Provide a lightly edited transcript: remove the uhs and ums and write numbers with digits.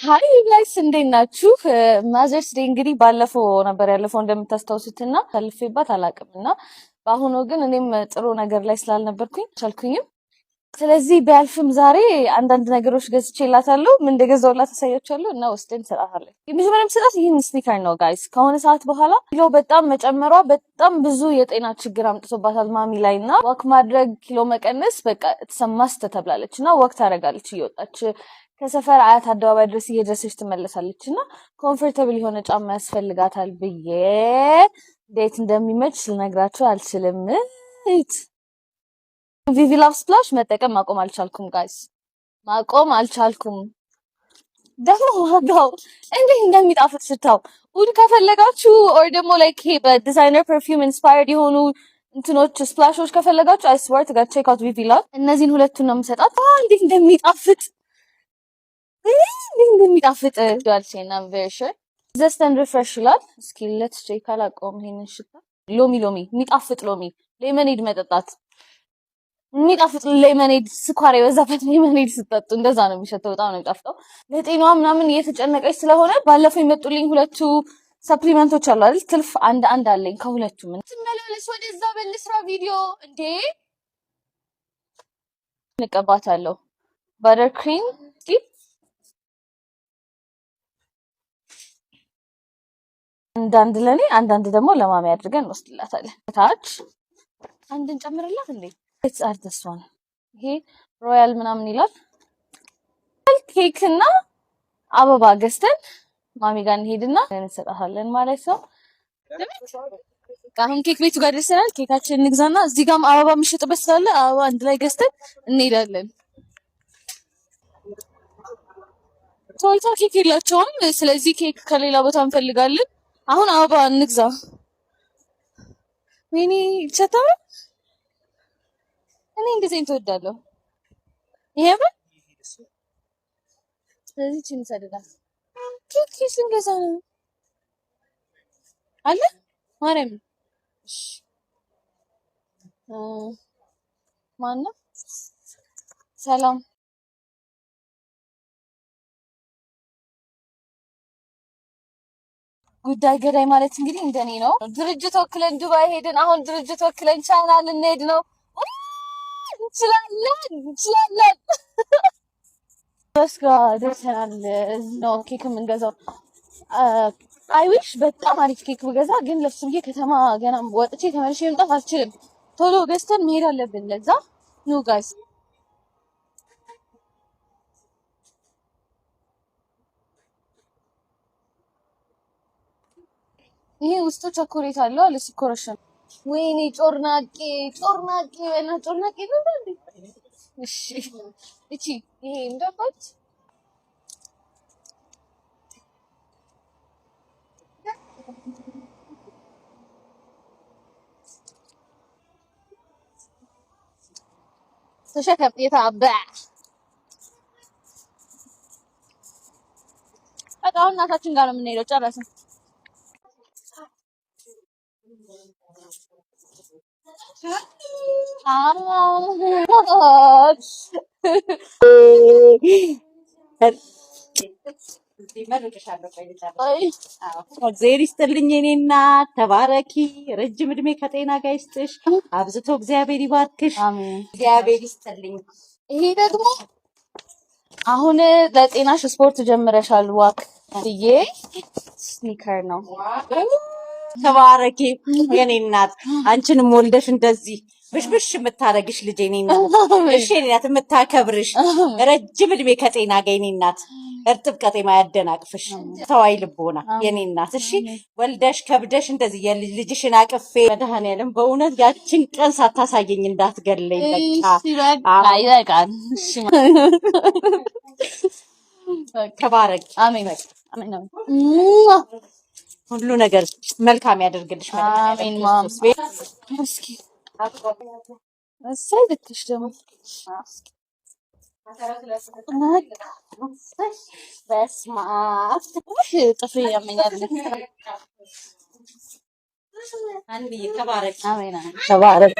ሀይ ጋይስ እንዴት ናችሁ? ማዘርስ ዴይ እንግዲህ ባለፈው ነበር ያለፈው እንደምታስታውሱትና ታልፌባት አላውቅምና በአሁኑ ግን እኔም ጥሩ ነገር ላይ ስላልነበርኩኝ ቻልኩኝም። ስለዚህ ቢያልፍም ዛሬ አንዳንድ ነገሮች ገዝቼላታለሁ። ምን እንደገዛሁላት አሳያችኋለሁ እና ወስደን እንሰጣታለን። የመጀመሪያም ስጣት ይህን ስኒከር ነው ጋይስ። ከሆነ ሰዓት በኋላ ኪሎ በጣም መጨመሯ በጣም ብዙ የጤና ችግር አምጥቶባታል ማሚ ላይ እና ዋክ ማድረግ ኪሎ መቀነስ በቃ ተሰማስተ ተብላለች እና ወቅት ታደርጋለች እየወጣች ከሰፈር አያት አደባባይ ድረስ እየደረሰች ትመለሳለች እና ኮምፎርታብል የሆነ ጫማ ያስፈልጋታል ብዬ እንዴት እንደሚመች ልነግራችሁ አልችልም። ቪቪ ላቭ ስፕላሽ መጠቀም ማቆም አልቻልኩም ጋይስ፣ ማቆም አልቻልኩም። ደግሞ ዋጋው እንዴት እንደሚጣፍጥ ሽታው ውድ ከፈለጋችሁ ኦር ደግሞ ላይክ ይሄ በዲዛይነር ፐርፊውም ኢንስፓየርድ የሆኑ እንትኖች ስፕላሾች ከፈለጋችሁ አይ ስዌር ቱ ጋድ ቼክ አውት ቪቪ ላቭ። እነዚህን ሁለቱን ነው የምሰጣት። እንዴት እንደሚጣፍጥ እንደሚጣፍጥ ዳልቼና ቨርሽ ዘስተን ሪፍሬሽ ይላል። እስኪ ሌትስ ቼክ አላውቀውም ይሄንን ሽታ። ሎሚ የሚጣፍጥ ሎሚ ሌመኔድ መጠጣት የሚጣፍጥ ሌመኔድ፣ ስኳር የበዛበት ሌመኔድ ስጠጡ እንደዛ ነው የሚሸተው። በጣም ነው የሚጣፍጠው። ለጤናዋ ምናምን እየተጨነቀች ስለሆነ ባለፈው የመጡልኝ ሁለቱ ሰፕሊመንቶች አሉ አይደል? ትልፍ አንድ አለኝ ከሁለቱ። ምን ትመላለስ ወደዛ በልስራ ቪዲዮ እንዴ እንቀባታለሁ። ባተር ክሪም አንዳንድ ለኔ አንዳንድ ደግሞ ለማሚ አድርገን እንወስድላታለን። ታች አንድን ጨምርላት እንዴ it's at this one ይሄ ሮያል ምናምን ይላል። ኬክ እና አበባ ገዝተን ማሚ ጋር እንሄድና እንሰጣታለን ማለት ነው። አሁን ኬክ ቤቱ ጋር ደርሰናል። ኬካችንን እንግዛና እዚህ ጋርም አበባ የሚሸጥበት ስላለ አበባ አንድ ላይ ገዝተን እንሄዳለን። ቶልታ ኬክ የላቸውም። ስለዚህ ኬክ ከሌላ ቦታ እንፈልጋለን። አሁን አበባ እንግዛ። ወይኔ ቸታው እኔ እንደዚህ እንትወዳለሁ። ይሄማ ስለዚህ ቺን ሰደዳት ኬክ ስንገዛ ነው አለ ማርያም። እሺ ማነው ሰላም ጉዳይ ገዳይ ማለት እንግዲህ እንደኔ ነው። ድርጅት ወክለን ዱባይ ሄድን። አሁን ድርጅት ወክለን ቻይና ልንሄድ ነው። እንችላለን በስጋ ደርሰናል። እዚህ ነው ኬክ የምንገዛው። አይዊሽ በጣም አሪፍ ኬክ ብገዛ፣ ግን ለሱ ብዬ ከተማ ገና ወጥቼ ተመልሼ መምጣት አልችልም። ቶሎ ገዝተን መሄድ አለብን። ለዛ ኑ ጋይስ ይሄ ውስጡ ቸኮሌት አለው አለ ሲኮረሽም። ወይኔ ጮርናቄ እና ጮርናቄ ነው እንዴ? እሺ እቺ ይሄ እንደባት ተሸከም የታባ አሁን እናታችን ጋር ነው የምንሄደው። ጨረስን። እግዚአብሔር ይስጥልኝ የኔ እናት፣ ተባረኪ፣ ረጅም እድሜ ከጤና ጋር ይስጥሽ፣ አብዝቶ እግዚአብሔር ይባርክሽ። እግዚአብሔር ይስጥልኝ። ይሄ ደግሞ አሁን ለጤናሽ ስፖርት ጀምረሻል ዋክ ብዬ ስኒከር ነው። ተባረኪ የኔ እናት፣ አንቺንም ወልደሽ እንደዚህ ብሽብሽ የምታረግሽ ልጅ የኔ እናት፣ እሺ የኔ እናት የምታከብርሽ፣ ረጅም እድሜ ከጤና ጋር የኔ እናት፣ እርጥብ ቀጤማ ያደናቅፍሽ፣ ተዋይ ልቦና የኔ እናት። እሺ ወልደሽ ከብደሽ እንደዚህ የልጅሽን አቅፌ መድኃኒዓለም በእውነት ያችን ቀን ሳታሳየኝ እንዳትገለኝ። በቃ ይበቃል። እሺ ተባረኪ። አሜን። አሜን። ሁሉ ነገር መልካም ያደርግልሽ። አሜን ማም። እስኪ እሰይ ልክሽ ደግሞ በስመ አብ ጥፍሬ ያመኛል። አንዴ ተባረክ። አሜን። ተባረክ።